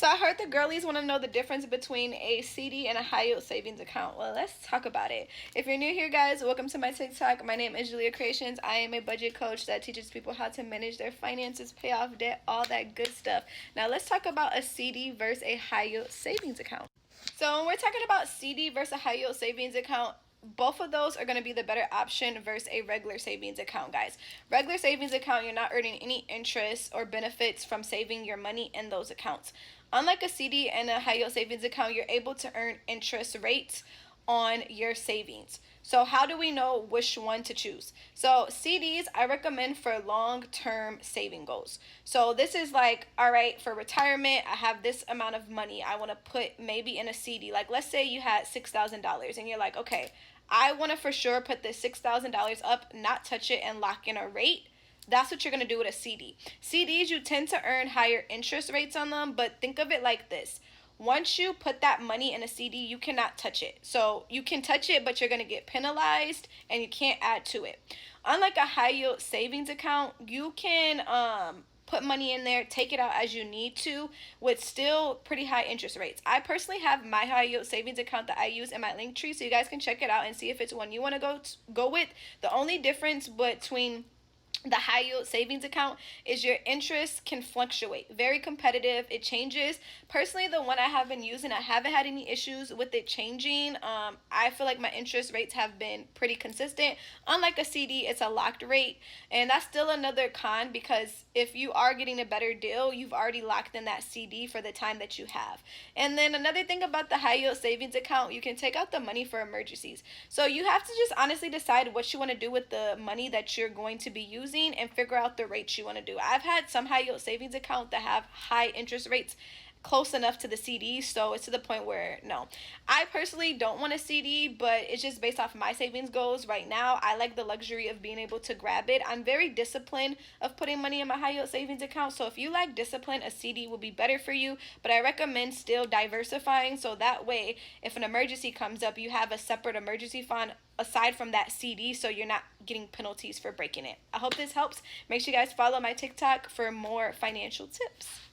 So I heard the girlies want to know the difference between a CD and a high yield savings account. Well, let's talk about it. If you're new here, guys, welcome to my TikTok. My name is Julia Creations. I am a budget coach that teaches people how to manage their finances, pay off debt, all that good stuff. Now let's talk about a CD versus a high yield savings account. So when we're talking about CD versus a high yield savings account, both of those are going to be the better option versus a regular savings account, guys. Regular savings account, you're not earning any interest or benefits from saving your money in those accounts. Unlike a CD and a high yield savings account, you're able to earn interest rates on your savings. So how do we know which one to choose? So CDs I recommend for long-term saving goals. So this is like, all right, for retirement, I have this amount of money I want to put maybe in a CD. Like let's say you had $6,000 and you're like, okay, I want to for sure put this $6,000 up, not touch it, and lock in a rate. That's what you're going to do with a CD. CDs, you tend to earn higher interest rates on them, but think of it like this. Once you put that money in a CD, you cannot touch it. So you can touch it, but you're going to get penalized and you can't add to it. Unlike a high yield savings account, you can put money in there, take it out as you need to with still pretty high interest rates. I personally have my high yield savings account that I use in my link tree, so you guys can check it out and see if it's one you want to go with. The only difference between the high yield savings account is your interest can fluctuate. Very competitive. It changes. Personally, the one I have been using, I haven't had any issues with it changing. I feel like my interest rates have been pretty consistent. Unlike a CD, it's a locked rate. And that's still another con, because if you are getting a better deal, you've already locked in that CD for the time that you have. And then another thing about the high yield savings account, you can take out the money for emergencies. So you have to just honestly decide what you want to do with the money that you're going to be using and figure out the rates you want to do. I've had some high yield savings account that have high interest rates close enough to the CD, so it's to the point where no, I personally don't want a CD, but it's just based off my savings goals right now. I like the luxury of being able to grab it. I'm very disciplined of putting money in my high yield savings account, so if you like discipline, a CD will be better for you, but I recommend still diversifying, so that way if an emergency comes up, you have a separate emergency fund aside from that CD, so you're not getting penalties for breaking it. I hope this helps. Make sure you guys follow my TikTok for more financial tips.